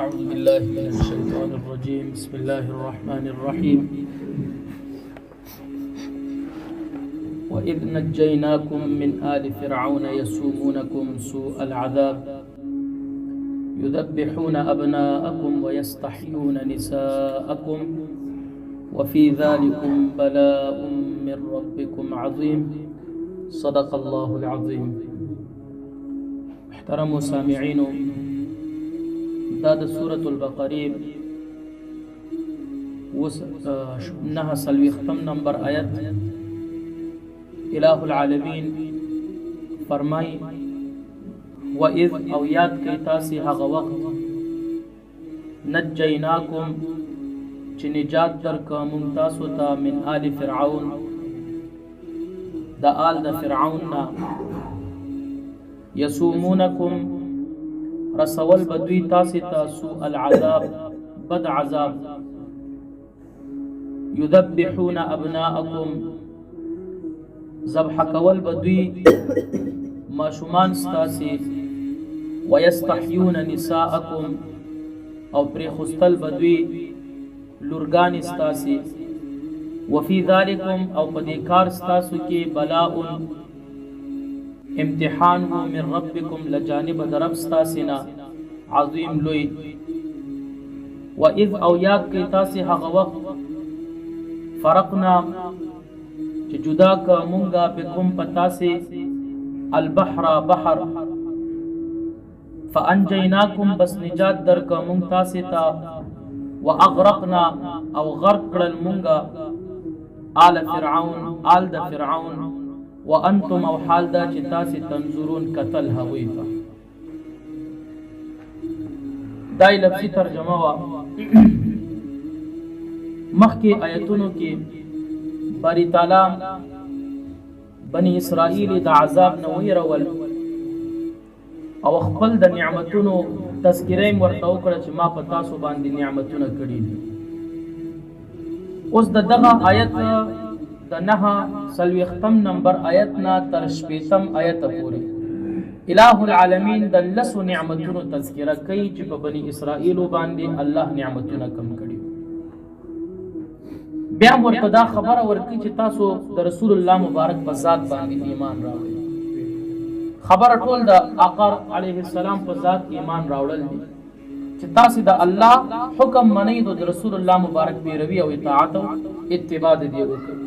أعوذ بالله من الشيطان الرجيم بسم الله الرحمن الرحيم وإذ نجيناكم من آل فرعون يسومونكم سوء العذاب يذبحون أبناءكم ويستحيون نساءكم وفي ذلكم بلاء من ربكم عظيم صدق الله العظيم. محترم سامعين، دا د سورة البقره 9 نمبر آیت الہ العالمین فرمائی وَإِذْ او یاد کئی تاسی هغه وقت نجیناکم چی نجات درکا ممتاسو تا من آل فرعون دا آل دا فرعون نا یسومونکم رسول بدوی تاسی تا سوء العذاب بد عذاب یذبحون ابناءکم ذبح کول بدوی ماشومان ستاسی ویستحیون نساءکم او پری خستل بدوی لرگان ستاسی وفی ذالکم او پدیکار ستاسو کی بلاء امتحان ہو من ربکم لجانب درب ستاسنا عظیم لوی وَإِذْ او یاد کی تاسی حق وقت فرقنا چی جدا کا منگا بکم پتاسی البحر بحر فانجیناکم بس نجات در کا منگ تاسی تا واغرقنا او غرق کرل منگا آل فرعون آل دا فرعون وانتم او حال دا چی تاسی تنظرون قتل ہوئی تا. دائی لفظی ترجمہ وا مخ کی آیتونو کی باری تعالی بنی اسرائیل دا عذاب نوی رول او خپل د نعمتونو تذکریم ورته وکړه چې ما په تاسو باندې نعمتونه کړي دي. اوس د دغه آیت د 9 نمبر آیت نا تر 15 آیت پورې الہ العالمین د لسو نعمتونو تذکرہ کوي چې په بنی اسرائیل باندې الله نعمتونه کم کړي. بیا ورته دا خبره ورکړي چې تاسو د رسول الله مبارک په ذات باندې ایمان راوړئ. خبر ټول د آقا علیه السلام په ذات ایمان راوړل دي چې تاسو د الله حکم منئ د رسول الله مبارک پیروي او اطاعت او اتباع دي وکړئ.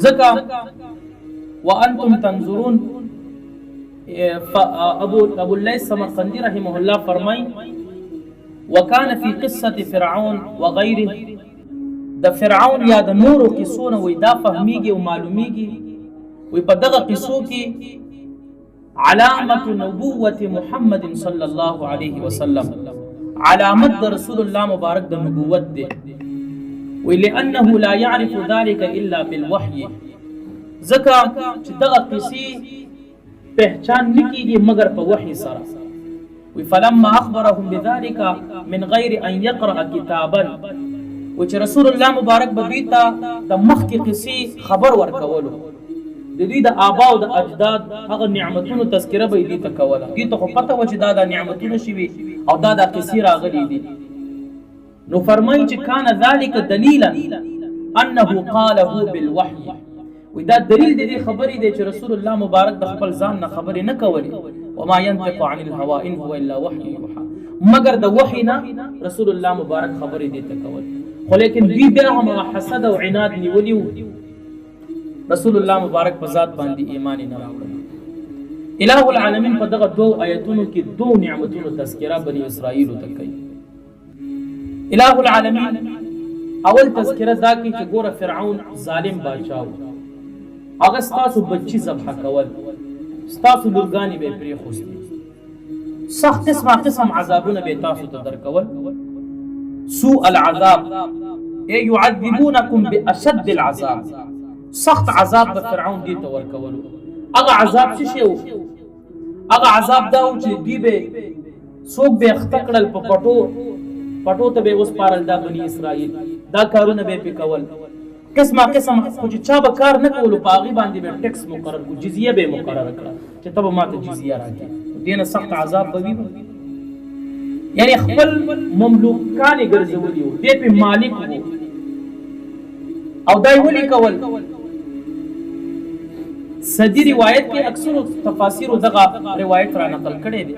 ذکا وانتم تنظرون ابو الليث سمرقندی رحمه الله فرمای وكان في قصه فرعون وغيره د فرعون یا د نورو قصونه وې دا فهميږي او معلوميږي وې په دغه قصو کې علامه نبوت محمد صلی الله علیه وسلم علامت رسول الله مبارک د نبوت دی وې لانه لا يعرف ذلك الا بالوحي ځکه چې دغه قصې پہچان نکېږي مگر په وحي سره. فلما اخبرهم بذلك من غير ان يقرأ كتابا وچ رسول الله مبارک بدویتا د مخ کی قصې خبر ورکولو د دوی د آبا او د اجداد هغه نعمتونو تذکره به دي تکوله دي ته پته و چې دا د نعمتونو شوي او دا د قصې راغلي دي. نو فرمایي چې کان ذلك دلیلا انه قاله بالوحي و دا دلیل دی خبرې دی چې رسول الله مبارک د خپل ځان نه خبرې نه کولې وما ينطق عن الهوى ان هو الا وحي يوحى مگر د وحي نه رسول الله مبارک خبرې دی تکول. خو لیکن دوی بیا هم حسد او عناد نیولی رسول الله مبارک په ذات باندې ایمان نه راوړل. الہ العالمین په دغه دو آیتونو کې دو نعمتونو تذکرہ بنی اسرائیل ته کوي. الہ العالمین اول تذکرہ دا کوي چې ګوره فرعون ظالم بادشاہ هغه ستاسو بچی ذبح کول ستاسو لورګانی به پرې خوستي سخت قسم عذابونه به تاسو ته درکول. سوء العذاب ای يعذبونکم باشد العذاب سخت عذاب به فرعون دی ته ورکول. هغه عذاب څه شی و؟ هغه عذاب دا و چې دی به څوک به اختکړل په پټو ته به اوس پارل دا بنی اسرائیل دا کارونه به پکول قسم خو چې چا به کار نه کولو په هغې باندې به ټیکس مقرر کړو جزیه به یې مقرره کړه چې ته به ماته جزیه راکړې دینه سخت عذاب به وي. یعنی خپل مملوکان یې ګرځولي وو، دی پې مالک وو. او دا یې ولې کول؟ صدی روایت کې اکثرو تفاسیرو دغه روایت را نقل کړی دی.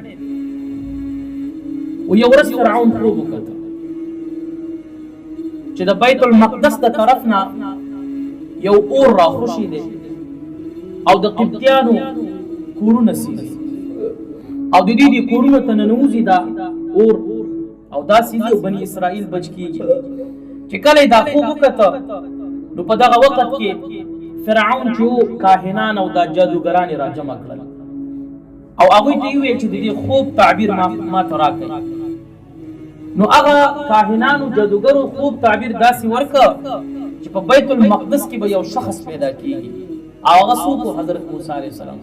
و یو ورځ فرعون خوب وکړ چې د بیت المقدس د طرف نه یو اور راخوشي دی او د قبطیانو کورونه سیزي او د دې کورونو ته ننوځي دا اور او دا سیزي او بني اسرائیل بچ کیږي. چې کله دا خوب وکړه نو په دغه وخت کې فرعون چې کاهنان او دا جادوګران را جمع کړل او هغوی ته یې وویل چې د دې خوب تعبیر ما ته راکړئ. نو هغه کاهنانو جادوګرو خوب تعبیر داسې ورکړه چې په بیت المقدس کې به یو شخص پیدا کیږي او هغه څوک و؟ حضرت موسی علیه السلام.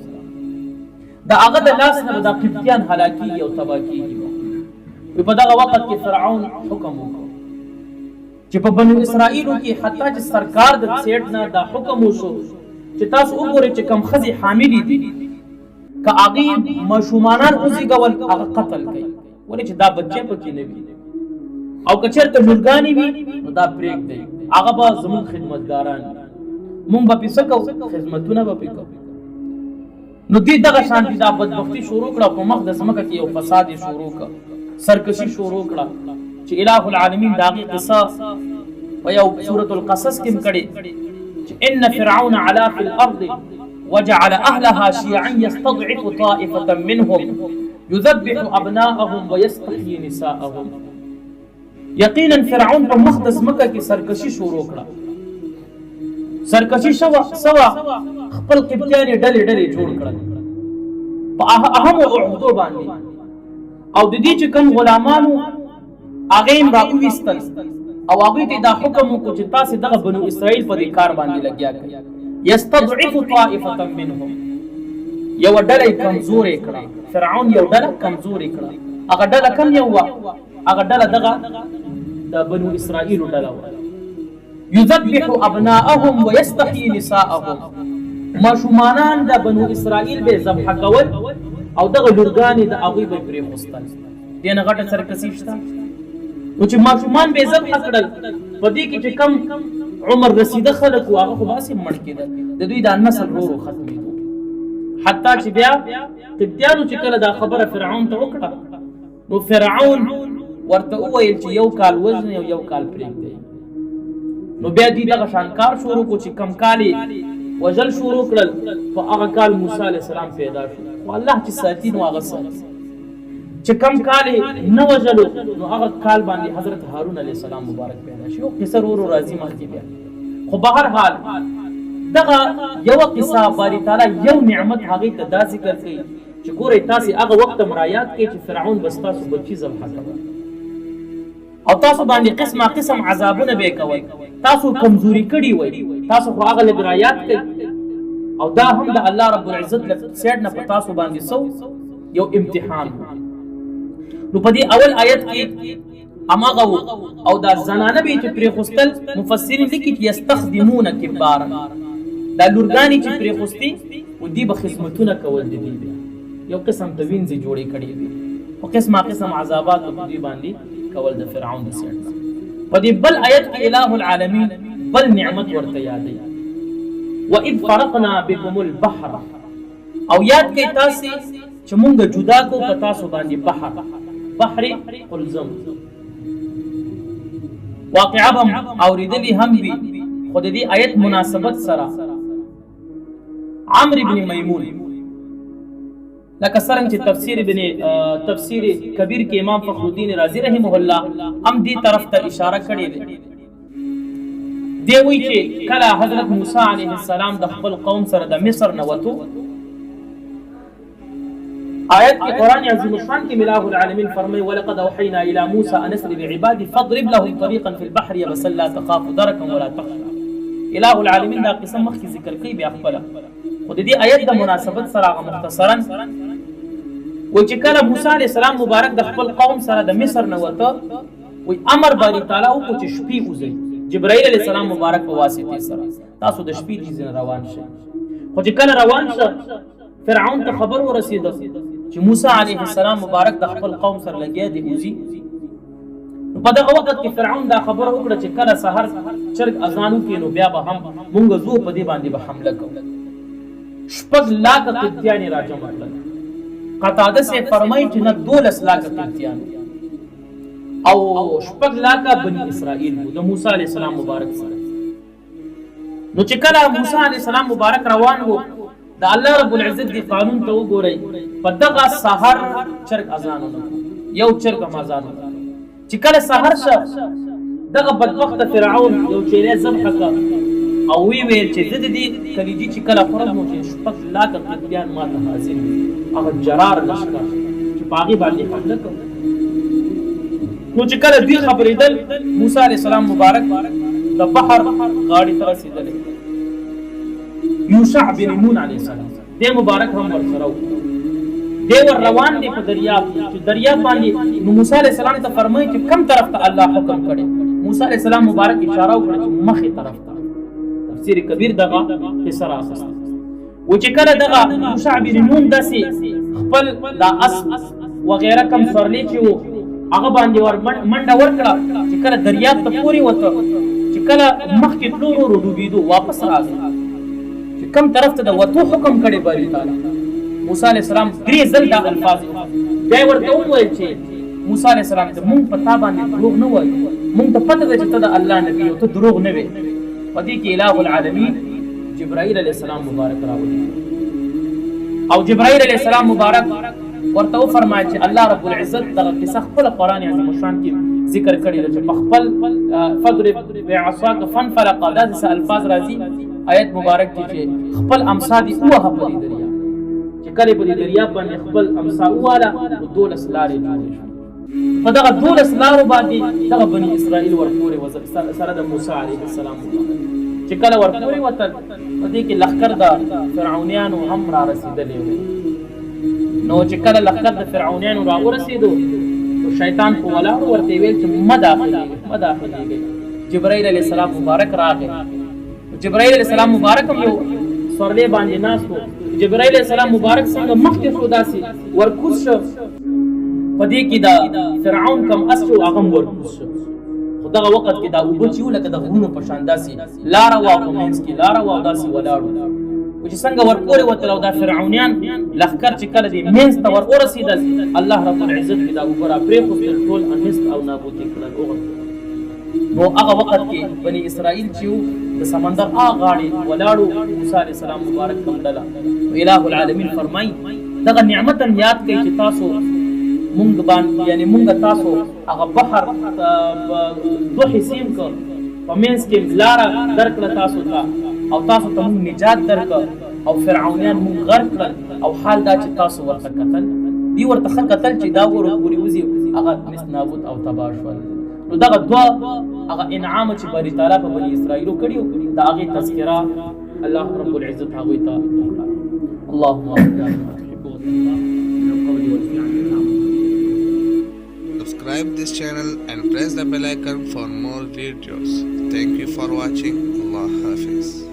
د هغه د لاس نه به دا قبطیان هلاکیږي او تباه کیږي. په دغه وخت کې فرعون حکم وکړ چې په بنو اسرائیلو کې حتی چې سرکار د سیټ نه دا حکم وشو چې تاسو وګورئ چې کم ښځې حاملې دي که هغې ماشومانان وزېږول هغه قتل کوي، ولې چې دا بچې پکې نه وي. او که چېرته لورګانې وي نو دا پرېږدئ، هغه به زموږ خدمتګاران وي، مونږ به پې څه کوو؟ خدمتونه به پې کوو. نو دوی دغه شانتې دا بدبختي شروع کړه، په مخ د ځمکه کې یو فساد یې شروع کړه، سرکشي شروع کړه چې اله العالمین د هغې قصه په یو سورة القصص کې هم کړې چې ان فرعون علا فی الارض وجعل اهلها شیعا یستضعف طائفة منهم یذبح ابناءهم ویستحیی نساءهم. یقینا فرعون په مخ د ځمکه کې سرکشي شروع کړه. سرکشي سوا خپل قبطیان یې ډلې ډلې جوړ کړل په اهمو عهدو باندې او د دې چې کوم غلامانو هغه یې راوویستل او هغوی ته دا حکم وکړو چې تاسې دغه بنو اسرائیل په دې کار باندې لګیا کړئ. یستضعف طائفة منهم، یوه ډله یې کمزورې کړه. فرعون یو ډله کمزورې کړه. هغه ډله کم یو وه؟ هغه ډله دغه د بنو اسرائیلو ډله وه. یذبح ابناءهم ویستحیی نساءهم، ماشومانان د بنو اسرائیل به ذبح کول او دغه لورګانې د هغوی به پرېخوستل. دې نه غټه سرکسي شته. نو چې ماشومان به ذبح کړل په دې کې چې کم عمر رسیده خلک وو هغه خو باسې مړ کېدل، د دوی دا نسل ورو ورو ختمېدو. حتی چې بیا قبطیانو چې کله دا خبره فرعون ته وکړه نو فرعون ورته وویل چې یو کال وژنئ او یو کال پرېږدئ. نو بیا دوی دغه شان کار شروع کړو چې کم کال یې وژل شروع کړل په هغه کال موسی علیه السلام پیدا شو. خو الله چې ساتي نو هغه ساتي. چې کم کال یې نه وژلو نو هغه کال باندې حضرت هارون علیه السلام مبارک پیدا شو. قصه ورو ورو راځي مخکې بیا. خو به هر حال دغه یوه قصه باری تعالی یو نعمت هغې ته دا ذکر کوي چې ګورئ تاسې هغه وخت مراعات کوئ چې فرعون به ستاسو بچي ذبحه کوه او تاسو باندې قسمه قسم عذابونه به یې کوئ. تاسو کمزوري کړي وئ، تاسو خو هغه لږ رعایت کوئ او دا هم د الله رب العزت له سیډ نه په تاسو باندې یو امتحان و. نو په دې اول آیت کې هماغه و او دا زنانه به چې پرېخوستل مفسرین لیکي چې یستخدمون کبارا، دا لورګانې چې پرېخوستې و دوی به خدمتونه کول د دوی بیا یو قسم ته وینځې جوړې کړې وي او قسمه قسم عذابات په دوی باندې کول د فرعون د سیټ نه. په دې بل آیت کې اله العالمین بل نعمت ورته یادوي وَإِذْ فَرَقْنَا بِكُمُ الْبَحْرَ، او یاد کوئ تاسې چې مونږ جدا کو په تاسو باندې بحر قلزم. واقعه به اورېدلې هم وي خو د دې آیت مناسبت سره عمرو بن میمون لکه څرنګه چې تفسیر کبیر کې امام فخر الدین رازی رحمه الله هم دې طرف ته اشاره کړې ده. دی وایي چې کله حضرت موسی علیه السلام د خپل قوم سره د مصر نه وتو، آیت کې قرآن عظیم الشان کې الہ العالمین فرمایي ولقد اوحینا الی موسی ان اسر بعبادی فاضرب لهم طریقا فی البحر یبسا لا تخاف درکا ولا تخشى. الہ العالمین دا قسم مخکې ذکر کوي بیا خپله، خو د دې آیت د مناسبت سره هغه مختصرا وایي چې کله موسی علیه السلام مبارک د خپل قوم سره د مصر نه وته وایي امر باری تعالی وکړو چې شپې وځئ، جبرائیل علیه السلام مبارک په واسطې سره تاسو د شپې دې ځای روان شئ. خو چې کله روان شه فرعون ته خبر ورسېده چې موسی علیه السلام مبارک د خپل قوم سره لګیا دی اوزي. نو په دغه وخت کې فرعون دا خبره وکړه چې کله سحر چرګ اذان وکړي نو بیا به هم مونږ زو په دې باندې به حمله کوو. 6 लाख قبطیان راجمع کړل. قتاده سے فرمایي چې نه 12 लाख قبطیان او 6 लाख بني اسرائیل د موسی علیه السلام مبارک سره. نو چې کله موسی علیه السلام مبارک روان وو د الله رب العزت دی قانون ته وګورئ په دغه سحر چرګ اذان وکړ یو چرګ اذان وکړ چې کله سحر شه دغه بدبخت فرعون یو چیرې ذبح کړ او وی ویل چې د دې کلیجی چې کله خراب مو چې 6 लाख قبطیان ما ته حاضر هغه جرار لشکر چې باغی باندې حمله کوي. نو چې کله دوی خبرېدل موسی علیه السلام مبارک د بحر غاړې ته رسېدلی. یوشع بن نون علیه السلام دې مبارک هم ورسره و. دی ور روان دی په دریاب چې دریاب باندې نو موسی علیه السلام ته فرمایي چې کم طرف ته الله حکم کړي. موسی علیه السلام مبارک اشاره وکړه چې مخې طرف ته. تفسیر کبیر دغه حصه راخسته و چې کله دغه یوشع بن نون داسې خپل دا اس وغیره کم سورلی چې و هغه باندې ور منډه ورکړه چې کله دریاب ته پورې وته چې کله مخکې تلو ورو ډوبېدو واپس راغی چې کم طرف ته د وتو حکم کړی باری تعالی. موسی علیه السلام 3 ځل دا الفاظ بیا ورته وویل چې موسی علیه السلام ته مونږ په تا باندې دروغ نه وایو، مونږ ته پته ده چې ته د الله نبی او ته دروغ نه وې. په دې کې اله العالمین جبرائیل علیه السلام مبارک راولي او جبرائیل علیه السلام مبارک ورته وفرمایل چې الله رب العزت دغه قصه خپل قرآن عظیم الشان کې ذکر کړی ده چې په خپل فضرب بعصاک فانفلق داسې الفاظ راځي آیت مبارک کې چې خپل امسا دي ووهه په دې دریاب چې کله په دې دریاب باندې خپل امسا وواله نو 12 لارې جوړې شوې. په دغه 12 لارو باندې دغه بني اسرائیل ورپورې سره د موسی علیه السلام چې کله ورپورې وتل په دې کې لښکر د فرعونیانو هم را رسېدلی و. نو چې کله لښکر د فرعونیانو را ورسېدو نو شیطان په ولاړو ورته ویل چې مه داخلېږئ. جبرائیل علیه السلام مبارک راغی. جبرائیل علیه السلام مبارک هم یو سورلی باندې ناست و. جبرائیل علیه السلام مبارک څنګه مخکې شو داسې ورکوز شو په دې کې دا فرعون کم اس شو هغه هم ورکوز شو. خو دغه وخت کې دا اوبه چې وو لکه د غرونو په شان داسې لاره وه په منځ کې لاره وه او داسې ولاړ وو چې څنګه ورپورې وتل او دا فرعونیان لښکر چې کله دې منځ ته ور ورسېدل الله رب العزت کې دا اوبه را پرېښودل ټول انست او نابود یې کړل وغورځېدل. نو هغه وخت کې بني اسرائیل چې وو د سمندر هغه غاړې ولاړو موسی علیه السلام مبارک کوم ډله اله العالمین فرمایي دغه نعمت یاد کوي چې تاسو مونږ باندې یعنی مونږ تاسو هغه بحر 2 حصې کړ په منځ کې لاره درکړه تاسو ته او تاسو ته مونږ نجات درکړ او فرعونیان مونږ غرق کړل او حال دا چې تاسو ورته کتل دی ورته کتل چې دا ورو پورې وځي هغه نابود او تباه شول. نو دغه دوا هغه انعام چې باری تعالی په بني اسرائیلو کړیو دا هغه تذکرہ الله رب العزت هغه ته وکړه. اللهم subscribe this channel and press the bell icon for more videos. Thank you for watching. Allah Hafiz.